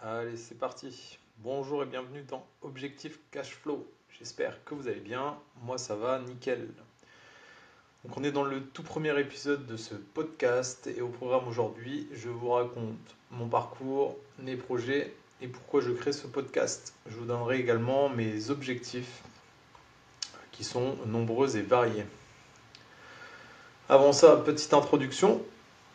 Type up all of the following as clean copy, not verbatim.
Allez, c'est parti. Bonjour et bienvenue dans Objectif Cash Flow. J'espère que vous allez bien. Moi, ça va nickel. Donc, on est dans le tout premier épisode de ce podcast et au programme aujourd'hui, je vous raconte mon parcours, mes projets et pourquoi je crée ce podcast. Je vous donnerai également mes objectifs qui sont nombreux et variés. Avant ça, petite introduction.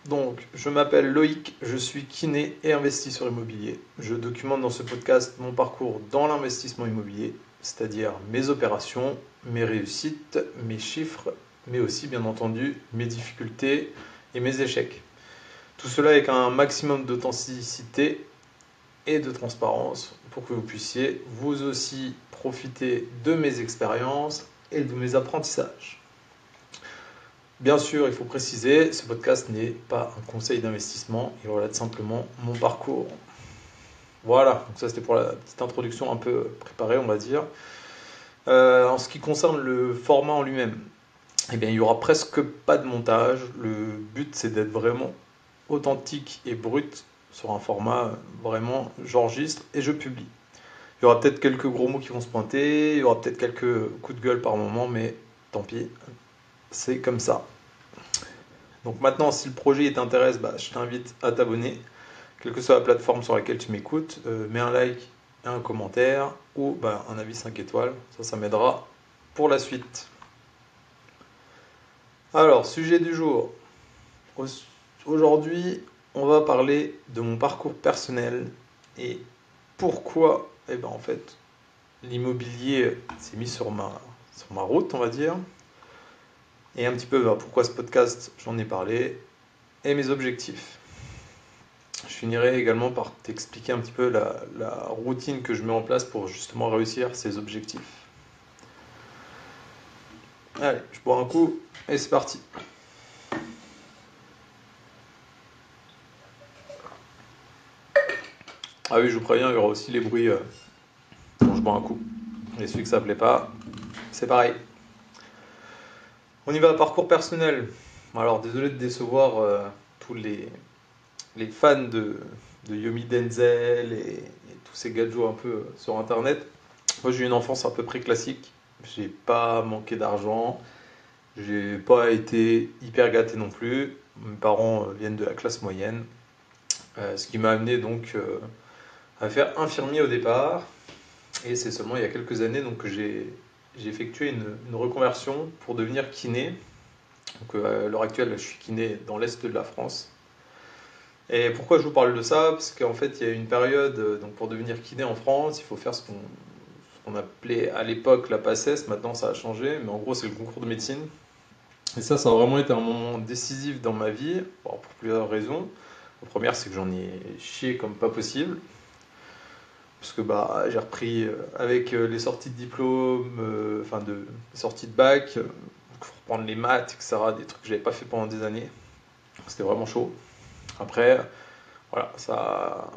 Donc, je m'appelle Loïc, je suis kiné et investisseur immobilier. Je documente dans ce podcast mon parcours dans l'investissement immobilier, c'est-à-dire mes opérations, mes réussites, mes chiffres, mais aussi bien entendu mes difficultés et mes échecs. Tout cela avec un maximum d'authenticité et de transparence pour que vous puissiez vous aussi profiter de mes expériences et de mes apprentissages. Bien sûr, il faut préciser, ce podcast n'est pas un conseil d'investissement, il relate simplement mon parcours. Voilà, donc ça c'était pour la petite introduction un peu préparée, on va dire. En ce qui concerne le format en lui-même, eh bien, il n'y aura presque pas de montage. Le but c'est d'être vraiment authentique et brut sur un format vraiment j'enregistre et je publie. Il y aura peut-être quelques gros mots qui vont se pointer, il y aura peut-être quelques coups de gueule par moment, mais tant pis, c'est comme ça. Donc maintenant, si le projet t'intéresse, je t'invite à t'abonner, quelle que soit la plateforme sur laquelle tu m'écoutes. Mets un like et un commentaire ou un avis 5 étoiles. Ça m'aidera pour la suite. Alors, sujet du jour. Aujourd'hui, on va parler de mon parcours personnel et pourquoi, en fait, l'immobilier s'est mis sur ma route, on va dire. Et un petit peu pourquoi ce podcast, j'en ai parlé, et mes objectifs. Je finirai également par t'expliquer un petit peu la routine que je mets en place pour justement réussir ces objectifs. Allez, je bois un coup et c'est parti. Ah oui, je vous préviens, il y aura aussi les bruits quand je bois un coup. Et celui que ça ne plaît pas, c'est pareil. On y va, parcours personnel. Alors, désolé de décevoir tous les fans de Yomi Denzel et tous ces gadgets un peu sur Internet. Moi, j'ai eu une enfance à peu près classique. J'ai pas manqué d'argent. J'ai pas été hyper gâté non plus. Mes parents viennent de la classe moyenne. Ce qui m'a amené donc à faire infirmier au départ. Et c'est seulement il y a quelques années donc, que j'ai effectué une reconversion pour devenir kiné. Donc, à l'heure actuelle, je suis kiné dans l'est de la France. Et pourquoi je vous parle de ça? Parce qu'en fait, il y a une période, donc pour devenir kiné en France, il faut faire ce qu'on appelait à l'époque la PACES, maintenant ça a changé, mais en gros c'est le concours de médecine. Et ça a vraiment été un moment décisif dans ma vie, pour plusieurs raisons. La première, c'est que j'en ai chié comme pas possible. Parce que j'ai repris avec les sorties de diplôme, les sorties de bac, pour reprendre les maths, etc. Des trucs que j'avais pas fait pendant des années. C'était vraiment chaud. Après, voilà, ça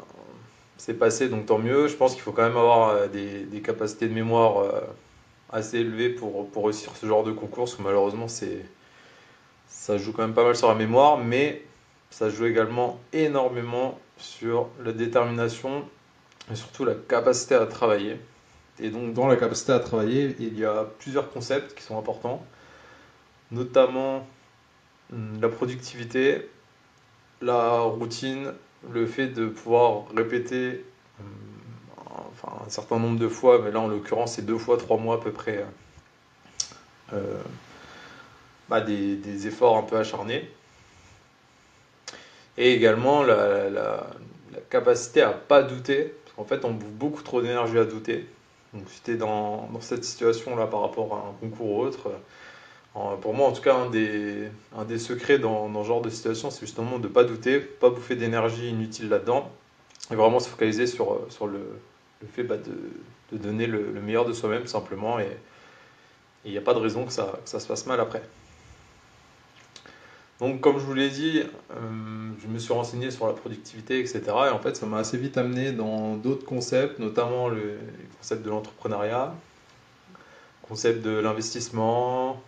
s'est passé, donc tant mieux. Je pense qu'il faut quand même avoir des capacités de mémoire assez élevées pour réussir ce genre de concours, parce que malheureusement, ça joue quand même pas mal sur la mémoire, mais ça joue également énormément sur la détermination et surtout la capacité à travailler. Et donc dans la capacité à travailler, il y a plusieurs concepts qui sont importants, notamment la productivité, la routine, le fait de pouvoir répéter un certain nombre de fois, mais là en l'occurrence c'est 2 fois 3 mois à peu près, euh, des efforts un peu acharnés. Et également la capacité à pas douter, parce qu'en fait on bouffe beaucoup trop d'énergie à douter. Donc si tu es dans cette situation-là par rapport à un concours ou autre, pour moi en tout cas un des secrets dans ce genre de situation, c'est justement de ne pas douter, pas bouffer d'énergie inutile là-dedans, et vraiment se focaliser sur le fait de donner le meilleur de soi-même simplement, et il n'y a pas de raison que ça se passe mal après. Donc, comme je vous l'ai dit, je me suis renseigné sur la productivité, etc. Et en fait, ça m'a assez vite amené dans d'autres concepts, notamment le concept de l'entrepreneuriat, le concept de l'investissement,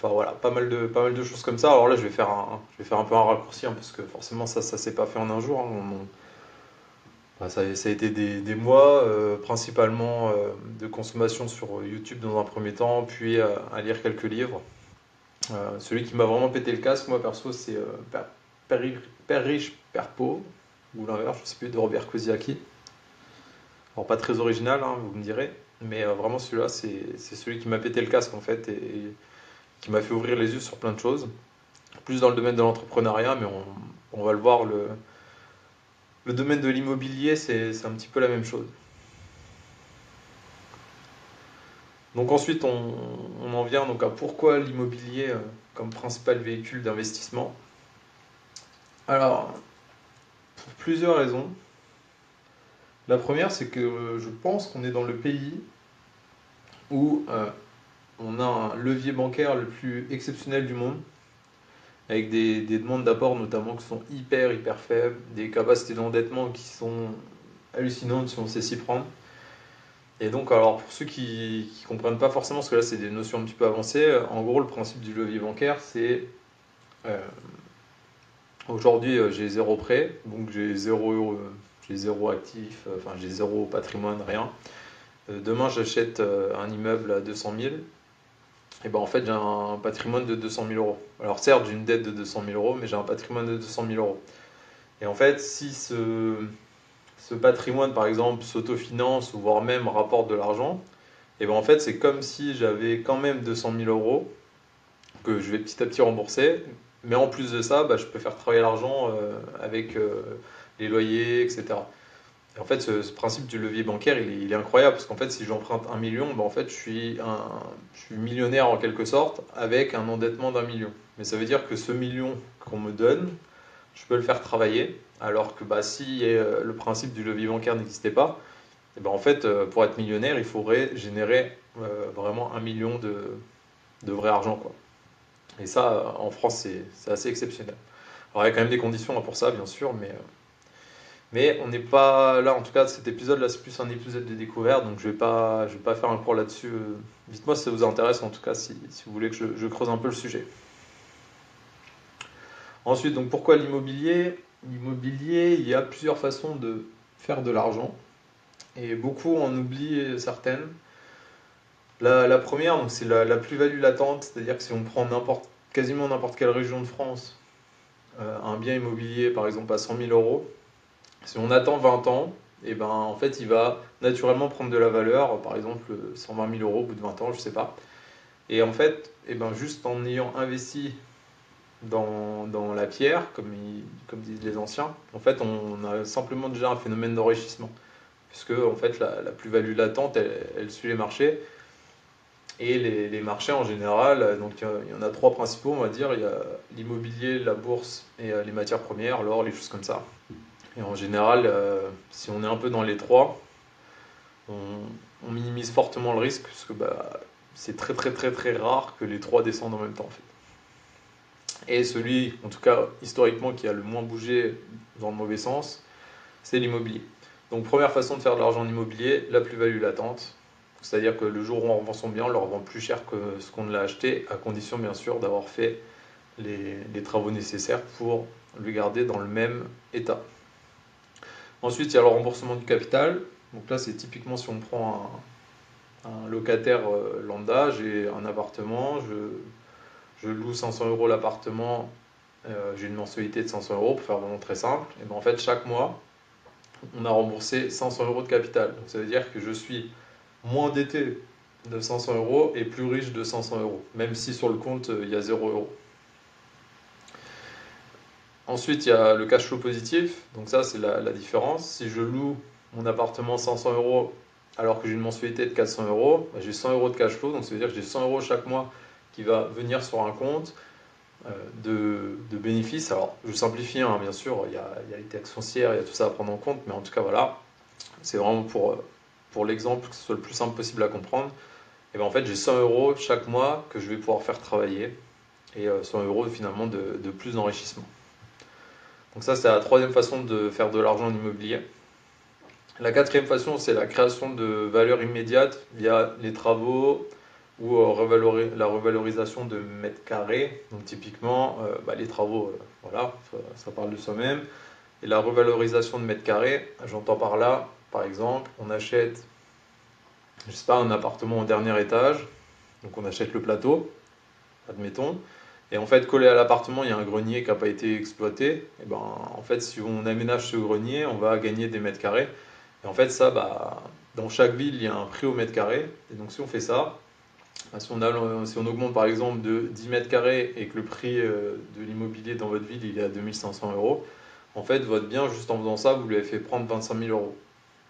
Enfin voilà, pas mal de choses comme ça. Alors là, je vais faire un peu un raccourci, hein, parce que forcément, ça s'est pas fait en un jour, hein. Bah, ça a été des mois, principalement de consommation sur YouTube dans un premier temps, puis à lire quelques livres. Celui qui m'a vraiment pété le casque, moi perso, c'est Père, Père riche, Père pauvre, ou l'inverse, je sais plus, de Robert Kiyosaki. Alors pas très original, hein, vous me direz, mais vraiment celui-là, c'est celui qui m'a pété le casque en fait, et qui m'a fait ouvrir les yeux sur plein de choses. Plus dans le domaine de l'entrepreneuriat, mais on va le voir, le domaine de l'immobilier, c'est un petit peu la même chose. Donc ensuite, on en vient donc à pourquoi l'immobilier comme principal véhicule d'investissement. Alors, pour plusieurs raisons. La première, c'est que je pense qu'on est dans le pays où on a un levier bancaire le plus exceptionnel du monde, avec des demandes d'apport notamment qui sont hyper faibles, des capacités d'endettement qui sont hallucinantes si on sait s'y prendre. Et donc, alors pour ceux qui ne comprennent pas forcément, parce que là c'est des notions un petit peu avancées, en gros le principe du levier bancaire c'est euh, aujourd'hui j'ai zéro prêt, donc j'ai zéro actif, enfin j'ai zéro patrimoine, rien. Demain j'achète un immeuble à 200 000, et ben en fait j'ai un patrimoine de 200 000 euros. Alors certes j'ai une dette de 200 000 euros, mais j'ai un patrimoine de 200 000 euros. Et en fait si ce patrimoine par exemple s'autofinance ou voire même rapporte de l'argent, et ben en fait c'est comme si j'avais quand même 200 000 euros que je vais petit à petit rembourser, mais en plus de ça, bah, je peux faire travailler l'argent avec les loyers, etc. Et en fait, ce principe du levier bancaire, il est incroyable, parce qu'en fait, si j'emprunte 1 million, bah, en fait, je suis millionnaire en quelque sorte, avec un endettement d'1 million. Mais ça veut dire que ce million qu'on me donne, je peux le faire travailler, alors que bah, si le principe du levier bancaire n'existait pas, et ben, en fait, pour être millionnaire, il faudrait générer vraiment 1 million de vrai argent, quoi. Et ça, en France, c'est assez exceptionnel. Alors, il y a quand même des conditions hein, pour ça, bien sûr, mais on n'est pas là. En tout cas, cet épisode-là, c'est plus un épisode de découverte, donc je vais pas faire un cours là-dessus. Dites-moi si ça vous intéresse, en tout cas, si vous voulez que je creuse un peu le sujet. Ensuite, donc pourquoi l'immobilier? L'immobilier, il y a plusieurs façons de faire de l'argent, et beaucoup en oublient certaines. La première, donc, c'est la plus-value latente, c'est-à-dire que si on prend quasiment n'importe quelle région de France, un bien immobilier par exemple à 100 000 euros, si on attend 20 ans, et ben, en fait il va naturellement prendre de la valeur, par exemple 120 000 euros au bout de 20 ans, je sais pas. Et en fait, et ben, juste en ayant investi dans la pierre, comme disent les anciens, en fait on a simplement déjà un phénomène d'enrichissement. Puisque en fait la plus-value latente, elle suit les marchés. Et les marchés en général, donc il y en a trois principaux, on va dire. Il y a l'immobilier, la bourse et les matières premières, l'or, les choses comme ça. Et en général, si on est un peu dans les trois, on, on minimise fortement le risque, parce que bah, c'est très rare que les trois descendent en même temps en fait. Et celui, en tout cas historiquement, qui a le moins bougé dans le mauvais sens, c'est l'immobilier. Donc première façon de faire de l'argent en immobilier, la plus-value latente. C'est-à-dire que le jour où on revend son bien, on le revend plus cher que ce qu'on l'a acheté, à condition bien sûr d'avoir fait les travaux nécessaires pour le garder dans le même état. Ensuite, il y a le remboursement du capital. Donc là, c'est typiquement si on prend un locataire lambda, j'ai un appartement, je loue 500 euros l'appartement, j'ai une mensualité de 500 euros pour faire vraiment très simple. Et bien en fait, chaque mois, on a remboursé 500 euros de capital. Donc ça veut dire que je suis moins endetté de 500 euros et plus riche de 500 euros, même si sur le compte il y a 0 euros. Ensuite, il y a le cash flow positif, donc ça c'est la différence. Si je loue mon appartement 500 euros alors que j'ai une mensualité de 400 euros, bah, j'ai 100 euros de cash flow, donc ça veut dire que j'ai 100 euros chaque mois qui va venir sur un compte de bénéfices. Alors je simplifie, hein, bien sûr, il y a les taxes foncières, il y a tout ça à prendre en compte, mais en tout cas voilà, c'est vraiment pour l'exemple que ce soit le plus simple possible à comprendre. Et ben en fait j'ai 100 euros chaque mois que je vais pouvoir faire travailler et 100 euros finalement de plus d'enrichissement. Donc ça c'est la troisième façon de faire de l'argent en immobilier. La quatrième façon c'est la création de valeur immédiate via les travaux, ou la revalorisation de mètres carrés. Donc typiquement, les travaux, voilà, ça parle de soi-même. Et la revalorisation de mètres carrés, j'entends par là, par exemple, on achète, je sais pas, un appartement au dernier étage, donc on achète le plateau, admettons, et en fait, collé à l'appartement, il y a un grenier qui n'a pas été exploité. Et ben, en fait, si on aménage ce grenier, on va gagner des mètres carrés. Et en fait, ça, dans chaque ville, il y a un prix au mètre carré. Et donc, si on fait ça, si on augmente par exemple de 10 mètres carrés et que le prix de l'immobilier dans votre ville il est à 2500 euros, en fait, votre bien, juste en faisant ça, vous lui avez fait prendre 25 000 euros.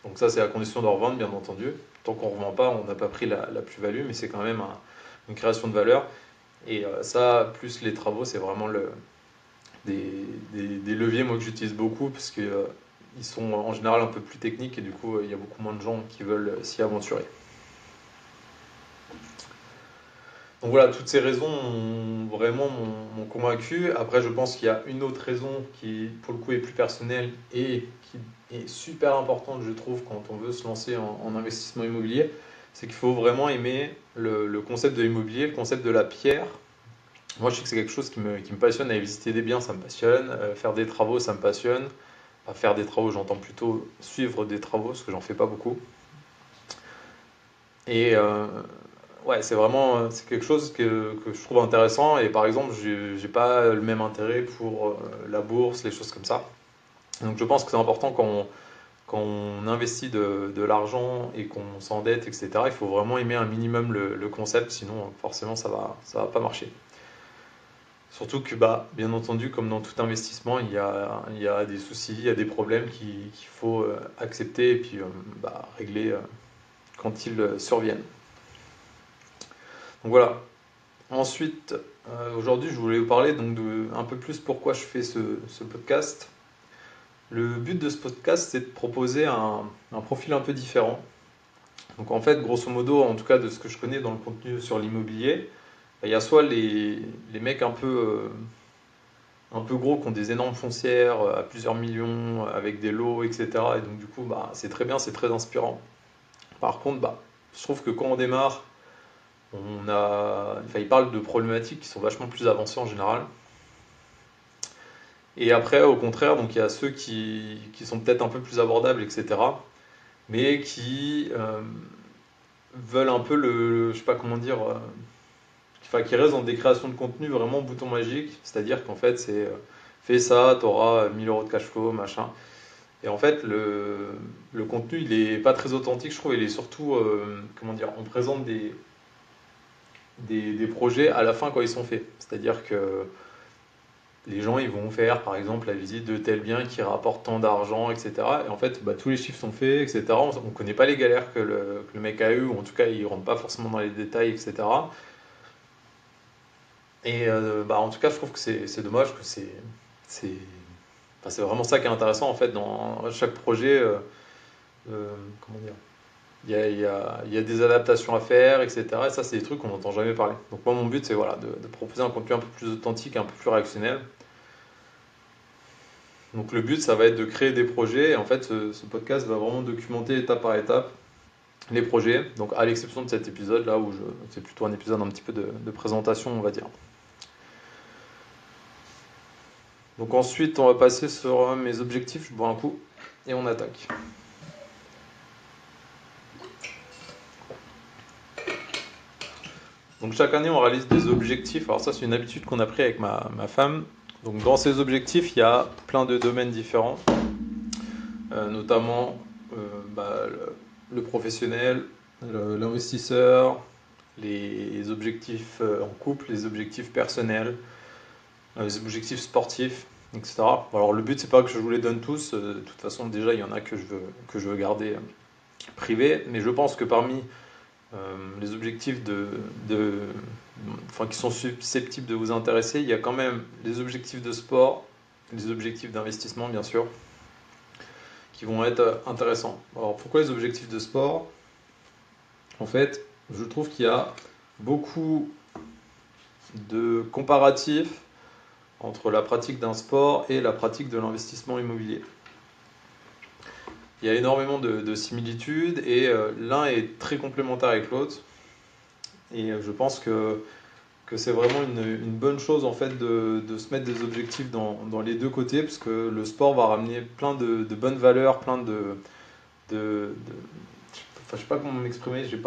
Donc, ça, c'est à condition de revendre, bien entendu. Tant qu'on ne revend pas, on n'a pas pris la plus-value, mais c'est quand même une création de valeur. Et ça, plus les travaux, c'est vraiment des leviers moi, que j'utilise beaucoup parce qu'ils sont en général un peu plus techniques et du coup, il y a beaucoup moins de gens qui veulent s'y aventurer. Donc voilà, toutes ces raisons m'ont convaincu. Après, je pense qu'il y a une autre raison qui, pour le coup, est plus personnelle et qui est super importante, je trouve, quand on veut se lancer en investissement immobilier. C'est qu'il faut vraiment aimer le concept de l'immobilier, le concept de la pierre. Moi, je sais que c'est quelque chose qui me passionne. Aller visiter des biens, ça me passionne. Faire des travaux, ça me passionne. Enfin, faire des travaux, j'entends plutôt suivre des travaux, parce que j'en fais pas beaucoup. Et ouais, c'est quelque chose que je trouve intéressant. Et par exemple, j'ai pas le même intérêt pour la bourse, les choses comme ça. Donc je pense que c'est important quand on investit de l'argent et qu'on s'endette, etc. Il faut vraiment aimer un minimum le concept, sinon forcément ça va pas marcher. Surtout que, bien entendu, comme dans tout investissement, il y a des soucis, il y a des problèmes qu'il faut accepter et puis régler quand ils surviennent. Donc voilà. Ensuite, aujourd'hui, je voulais vous parler donc un peu plus pourquoi je fais ce podcast. Le but de ce podcast, c'est de proposer un profil un peu différent. Donc en fait, grosso modo, en tout cas de ce que je connais dans le contenu sur l'immobilier, il y a soit les mecs un peu gros qui ont des énormes foncières à plusieurs millions avec des lots, etc. Et donc du coup, c'est très bien, c'est très inspirant. Par contre, je trouve que quand on démarre, ils parlent de problématiques qui sont vachement plus avancées en général. Et après, au contraire, donc il y a ceux qui sont peut-être un peu plus abordables, etc. Mais qui veulent un peu je sais pas comment dire, qui restent dans des créations de contenu vraiment bouton magique. C'est-à-dire qu'en fait, c'est fais ça, tu auras 1000 euros de cash flow, machin. Et en fait, le contenu, il est pas très authentique, je trouve. Il est surtout, comment dire, on présente des projets à la fin quand ils sont faits. C'est-à-dire que les gens, ils vont faire, par exemple, la visite de tel bien qui rapporte tant d'argent, etc. Et en fait, tous les chiffres sont faits, etc. On ne connaît pas les galères que le mec a eues, ou en tout cas, il ne rentre pas forcément dans les détails, etc. Et en tout cas, je trouve que c'est dommage, que c'est vraiment ça qui est intéressant, en fait, dans chaque projet. Comment dire? Il y a des adaptations à faire, etc. Et ça, c'est des trucs qu'on n'entend jamais parler. Donc moi, mon but, c'est voilà, de proposer un contenu un peu plus authentique, un peu plus réactionnel. Donc le but, ça va être de créer des projets. Et en fait, ce podcast va vraiment documenter étape par étape les projets. Donc à l'exception de cet épisode-là, où c'est plutôt un épisode un petit peu de présentation, on va dire. Donc ensuite, on va passer sur mes objectifs. Je bois un coup et on attaque. Donc chaque année, on réalise des objectifs. Alors ça, c'est une habitude qu'on a pris avec ma femme. Donc dans ces objectifs, il y a plein de domaines différents, notamment le professionnel, l'investisseur, les objectifs en couple, les objectifs personnels, les objectifs sportifs, etc. Alors le but, c'est pas que je vous les donne tous. De toute façon, déjà, il y en a que je veux garder privés. Mais je pense que parmi les objectifs qui sont susceptibles de vous intéresser, il y a quand même les objectifs de sport, les objectifs d'investissement bien sûr, qui vont être intéressants. Alors pourquoi les objectifs de sport? En fait, je trouve qu'il y a beaucoup de comparatifs entre la pratique d'un sport et la pratique de l'investissement immobilier. Il y a énormément de similitudes et l'un est très complémentaire avec l'autre. Et je pense que c'est vraiment une bonne chose en fait de se mettre des objectifs dans les deux côtés, parce que le sport va ramener plein de bonnes valeurs, plein enfin, je sais pas comment m'exprimer, je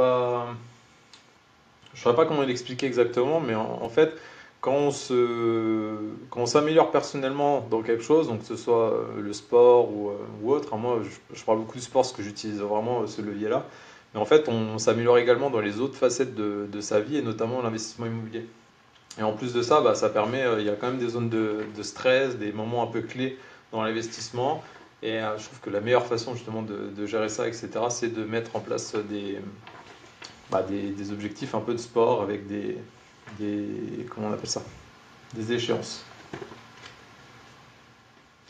saurais pas comment l'expliquer exactement, mais en fait, quand on s'améliore personnellement dans quelque chose, donc que ce soit le sport ou autre, hein, moi je parle beaucoup du sport parce que j'utilise vraiment ce levier-là, mais en fait on s'améliore également dans les autres facettes de sa vie et notamment l'investissement immobilier. Et en plus de ça, bah, ça permet, il y a quand même des zones de stress, des moments un peu clés dans l'investissement. Et je trouve que la meilleure façon justement de gérer ça, etc., c'est de mettre en place des objectifs un peu de sport avec comment on appelle ça? Des échéances.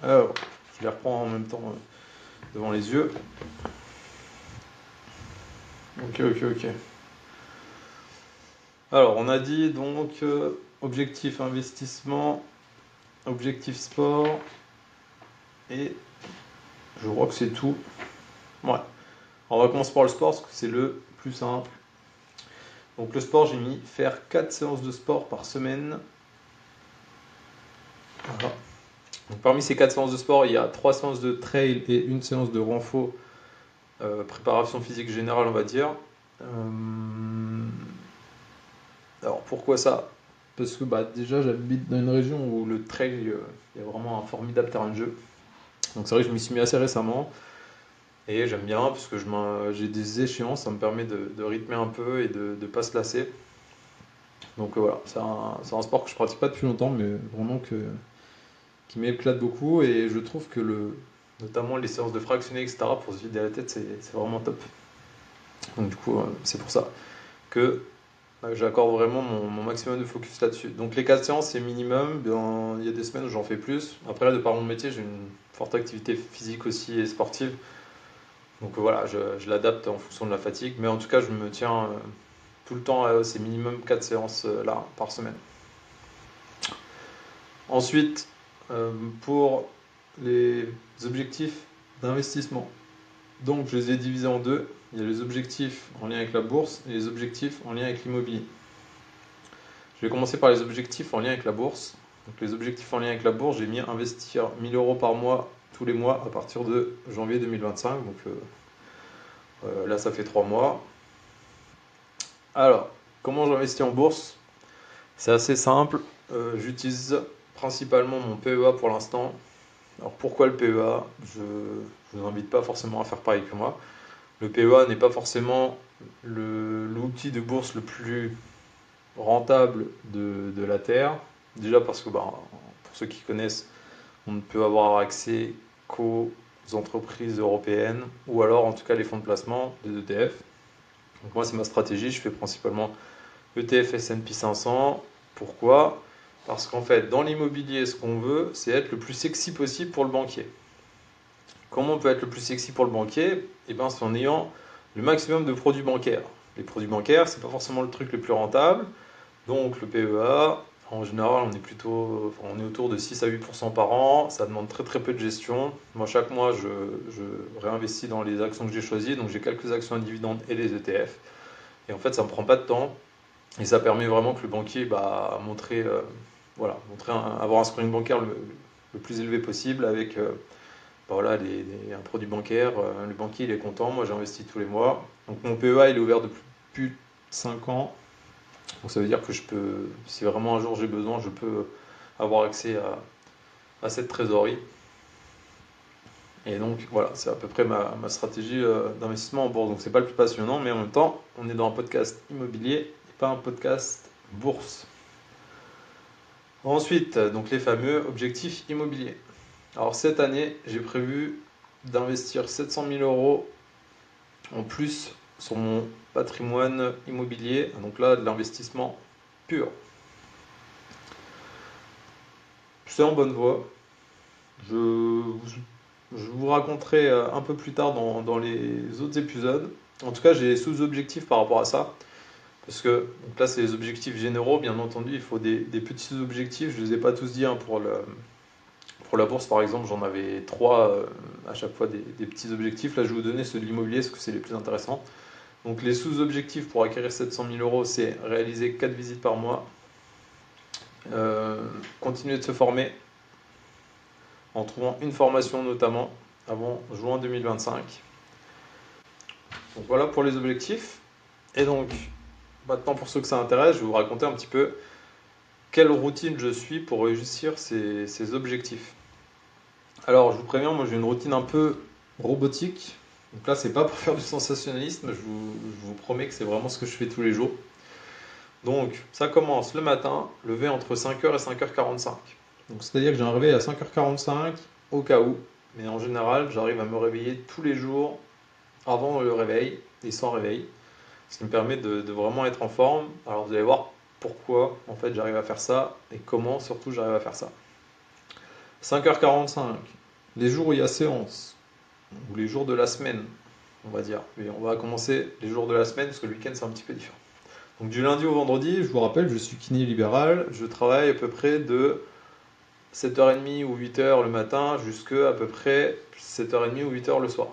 Alors, je les reprends en même temps devant les yeux. Ok, ok, ok. Alors, on a dit donc objectif investissement, objectif sport, et je crois que c'est tout. Ouais. On va commencer par le sport parce que c'est le plus simple. Donc le sport, j'ai mis faire 4 séances de sport par semaine. Voilà. Donc, parmi ces 4 séances de sport, il y a 3 séances de trail et une séance de renfo, préparation physique générale, on va dire. Alors pourquoi ça? Parce que bah, déjà j'habite dans une région où le trail, il y a vraiment un formidable terrain de jeu. Donc c'est vrai que je m'y suis mis assez récemment. Et j'aime bien parce que j'ai des échéances, ça me permet de rythmer un peu et de ne pas se lasser. Donc voilà, c'est un sport que je pratique pas depuis longtemps, mais vraiment qui m'éclate beaucoup. Et je trouve que notamment les séances de fractionnés, etc., pour se vider la tête, c'est vraiment top. Donc du coup, c'est pour ça que j'accorde vraiment mon maximum de focus là-dessus. Donc les 4 séances, c'est minimum. Bien, il y a des semaines où j'en fais plus. Après, là, de par mon métier, j'ai une forte activité physique aussi et sportive. Donc voilà, je l'adapte en fonction de la fatigue. Mais en tout cas, je me tiens tout le temps à ces minimum 4 séances là par semaine. Ensuite, pour les objectifs d'investissement. Donc je les ai divisés en deux. Il y a les objectifs en lien avec la bourse et les objectifs en lien avec l'immobilier. Je vais commencer par les objectifs en lien avec la bourse. Donc les objectifs en lien avec la bourse, j'ai mis investir 1000 euros par mois tous les mois à partir de janvier 2025. Donc là, ça fait 3 mois. Alors, comment j'investis en bourse? C'est assez simple. J'utilise principalement mon PEA pour l'instant. Alors pourquoi le PEA? Je ne vous invite pas forcément à faire pareil que moi. Le PEA n'est pas forcément l'outil de bourse le plus rentable de la Terre. Déjà parce que, bah, pour ceux qui connaissent, on ne peut avoir accès qu'aux entreprises européennes ou alors en tout cas les fonds de placement des ETF. Donc moi c'est ma stratégie, je fais principalement ETF S&P 500. Pourquoi? Parce qu'en fait dans l'immobilier ce qu'on veut c'est être le plus sexy possible pour le banquier. Comment on peut être le plus sexy pour le banquier? Eh bien c'est en ayant le maximum de produits bancaires. Les produits bancaires c'est pas forcément le truc le plus rentable. Donc le PEA, en général, on est autour de 6 à 8% par an. Ça demande très très peu de gestion. Moi, chaque mois, je réinvestis dans les actions que j'ai choisies. Donc j'ai quelques actions à dividendes et les ETF. Et en fait, ça ne me prend pas de temps. Et ça permet vraiment que le banquier avoir un scoring bancaire le plus élevé possible avec voilà, un produit bancaire. Le banquier, il est content. Moi, j'investis tous les mois. Donc mon PEA, il est ouvert depuis plus de 5 ans. Donc ça veut dire que si vraiment un jour j'ai besoin, je peux avoir accès à cette trésorerie. Et donc voilà, c'est à peu près ma stratégie d'investissement en bourse. Donc c'est pas le plus passionnant, mais en même temps, on est dans un podcast immobilier et pas un podcast bourse. Ensuite, donc les fameux objectifs immobiliers. Alors cette année, j'ai prévu d'investir 700 000 euros en plus sur mon patrimoine immobilier. Donc là, de l'investissement pur. C'est en bonne voie. Je vous raconterai un peu plus tard dans les autres épisodes. En tout cas, j'ai des sous-objectifs par rapport à ça. Parce que donc là, c'est les objectifs généraux. Bien entendu, il faut des petits objectifs. Je ne les ai pas tous dit. Hein, pour la bourse, par exemple, j'en avais 3 à chaque fois des petits objectifs. Là, je vais vous donner ceux de l'immobilier parce que c'est les plus intéressants. Donc les sous-objectifs pour acquérir 700 000 euros, c'est réaliser 4 visites par mois, continuer de se former en trouvant une formation notamment avant juin 2025. Donc voilà pour les objectifs. Et donc maintenant pour ceux que ça intéresse, je vais vous raconter un petit peu quelle routine je suis pour réussir ces objectifs. Alors je vous préviens, moi j'ai une routine un peu robotique. Donc là c'est pas pour faire du sensationnalisme, je vous promets que c'est vraiment ce que je fais tous les jours. Donc ça commence le matin, lever entre 5h et 5h45. Donc c'est-à-dire que j'ai un réveil à 5h45 au cas où, mais en général j'arrive à me réveiller tous les jours avant le réveil et sans réveil, ce qui me permet de vraiment être en forme. Alors vous allez voir pourquoi en fait j'arrive à faire ça et comment surtout j'arrive à faire ça. 5h45, les jours où il y a séance, ou les jours de la semaine, on va dire. Mais on va commencer les jours de la semaine parce que le week-end c'est un petit peu différent. Donc du lundi au vendredi, je vous rappelle, je suis kiné libéral, je travaille à peu près de 7h30 ou 8h le matin jusqu'à à peu près 7h30 ou 8h le soir.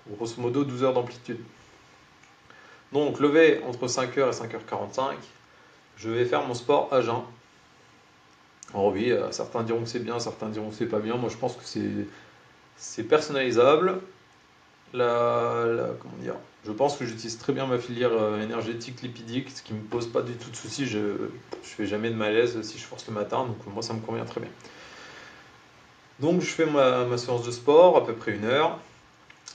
Grosso modo 12 heures d'amplitude. Donc levé entre 5h et 5h45, je vais faire mon sport à jeun. Alors oui, certains diront que c'est bien, certains diront que c'est pas bien. Moi je pense que c'est personnalisable. Comment dire, je pense que j'utilise très bien ma filière énergétique lipidique, ce qui ne me pose pas du tout de soucis. Je ne fais jamais de malaise si je force le matin, donc moi ça me convient très bien. Donc je fais ma séance de sport, à peu près 1 heure,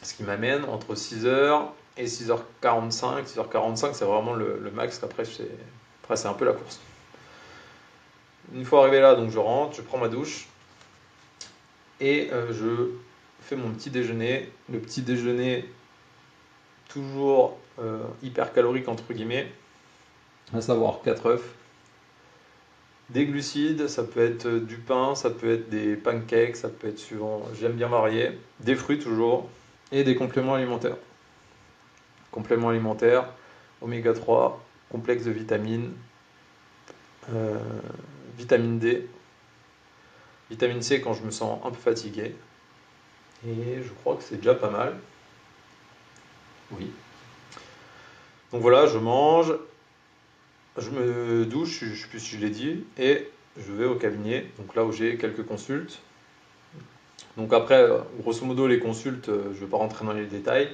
ce qui m'amène entre 6h et 6h45. 6h45 c'est vraiment le max, après c'est un peu la course. Une fois arrivé là, donc je rentre, je prends ma douche et je fais mon petit déjeuner. Le petit déjeuner toujours hyper calorique entre guillemets, à savoir 4 œufs, des glucides, ça peut être du pain, ça peut être des pancakes, ça peut être suivant, j'aime bien varier, des fruits toujours, et des compléments alimentaires. Compléments alimentaires, oméga 3, complexe de vitamines, vitamine D, vitamine C quand je me sens un peu fatigué, et je crois que c'est déjà pas mal. Oui. Donc voilà, je mange, je me douche, je ne sais plus si je l'ai dit, et je vais au cabinet, donc là où j'ai quelques consultes. Donc après, grosso modo, les consultes, je ne vais pas rentrer dans les détails.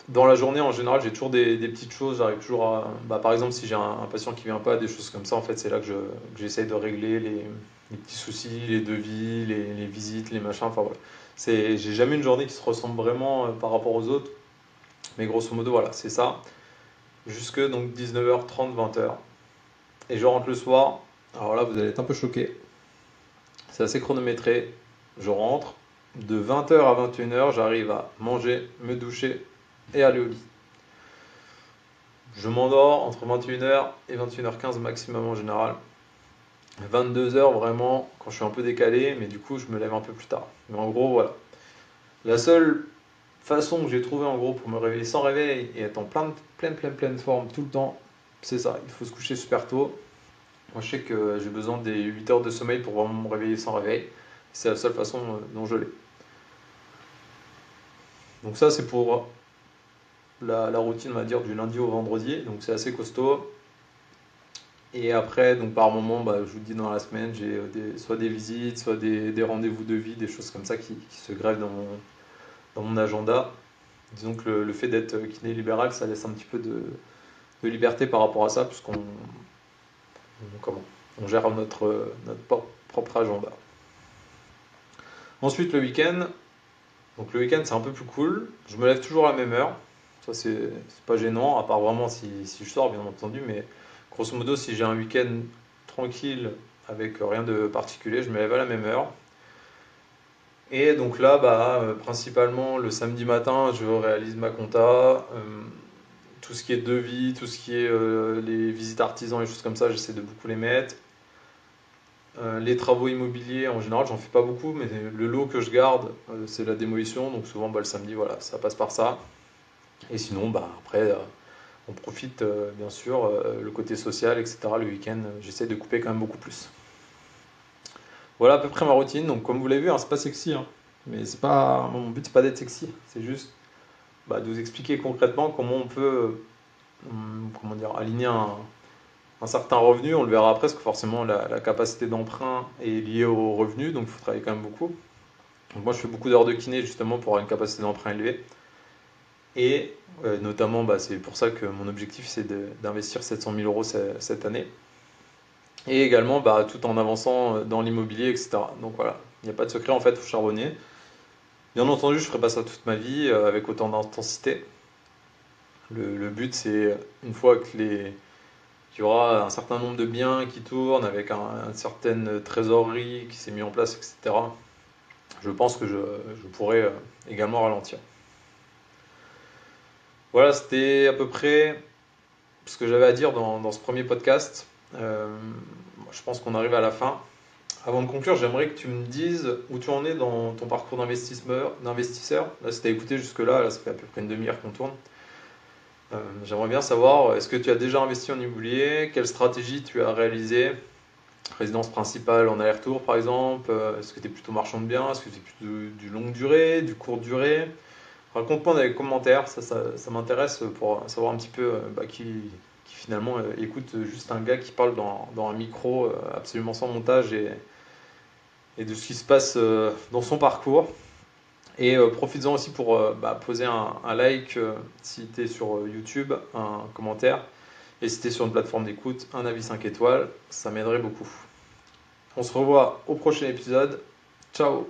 Dans la journée, en général, j'ai toujours des petites choses, j'arrive toujours à... par exemple, si j'ai un patient qui ne vient pas, des choses comme ça, en fait, c'est là que j'essaye de régler les petits soucis, les devis, les visites, les machins, enfin voilà. J'ai jamais une journée qui se ressemble vraiment par rapport aux autres, mais grosso modo, voilà, c'est ça. Jusque donc 19h30, 20h. Et je rentre le soir. Alors là, vous allez être un peu choqués. C'est assez chronométré. Je rentre. De 20h à 21h, j'arrive à manger, me doucher et aller au lit. Je m'endors entre 21h et 21h15 maximum en général. 22h vraiment quand je suis un peu décalé, mais du coup je me lève un peu plus tard. Mais en gros, voilà. La seule façon que j'ai trouvé en gros pour me réveiller sans réveil et être en pleine forme tout le temps, c'est ça. Il faut se coucher super tôt. Moi je sais que j'ai besoin des 8 heures de sommeil pour vraiment me réveiller sans réveil. C'est la seule façon dont je l'ai. Donc ça c'est pour la routine, on va dire, du lundi au vendredi. Donc c'est assez costaud. Et après, donc par moment, je vous dis dans la semaine, j'ai soit des visites, soit des rendez-vous de vie, des choses comme ça qui se grèvent dans mon agenda. Disons que le fait d'être kiné libéral, ça laisse un petit peu de liberté par rapport à ça, puisqu'on on gère notre propre agenda. Ensuite, le week-end. Donc le week-end, c'est un peu plus cool. Je me lève toujours à la même heure. Ça, c'est pas gênant, à part vraiment si je sors, bien entendu. Mais grosso modo, si j'ai un week-end tranquille, avec rien de particulier, je me lève à la même heure. Et donc là, principalement le samedi matin, je réalise ma compta. Tout ce qui est devis, tout ce qui est les visites artisans et choses comme ça, j'essaie de beaucoup les mettre. Les travaux immobiliers, en général, j'en fais pas beaucoup, mais le lot que je garde, c'est la démolition. Donc souvent, le samedi, voilà, ça passe par ça. Et sinon, après, on profite, bien sûr, le côté social, etc. Le week-end, j'essaie de couper quand même beaucoup plus. Voilà à peu près ma routine. Donc comme vous l'avez vu, hein, c'est pas sexy, hein. Mais c'est pas mon but, c'est pas d'être sexy. C'est juste de vous expliquer concrètement comment on peut aligner un certain revenu. On le verra après, parce que forcément la capacité d'emprunt est liée au revenu, donc il faut travailler quand même beaucoup. Donc moi je fais beaucoup d'heures de kiné justement pour avoir une capacité d'emprunt élevée. Et notamment, c'est pour ça que mon objectif c'est d'investir 700 000 euros cette année. Et également tout en avançant dans l'immobilier, etc. Donc voilà, il n'y a pas de secret en fait, il faut charbonner. Bien entendu, je ne ferai pas ça toute ma vie avec autant d'intensité. Le but c'est une fois qu'il y aura un certain nombre de biens qui tournent avec une certaine trésorerie qui s'est mis en place, etc. Je pense que je pourrais également ralentir. Voilà, c'était à peu près ce que j'avais à dire dans ce premier podcast. Je pense qu'on arrive à la fin. Avant de conclure, j'aimerais que tu me dises où tu en es dans ton parcours d'investisseur. Là, si tu as écouté jusque-là, ça fait à peu près une demi-heure qu'on tourne. J'aimerais bien savoir, est-ce que tu as déjà investi en immobilier? Quelle stratégie tu as réalisée? Résidence principale en aller-retour, par exemple? Est-ce que tu es plutôt marchand de biens? Est-ce que tu es plutôt du longue durée, du courte durée? Raconte-moi dans les commentaires, ça m'intéresse pour savoir un petit peu qui finalement écoute juste un gars qui parle dans un micro absolument sans montage et de ce qui se passe dans son parcours. Et profites-en aussi pour poser un like si tu es sur YouTube, un commentaire. Et si tu es sur une plateforme d'écoute, un avis 5 étoiles, ça m'aiderait beaucoup. On se revoit au prochain épisode. Ciao!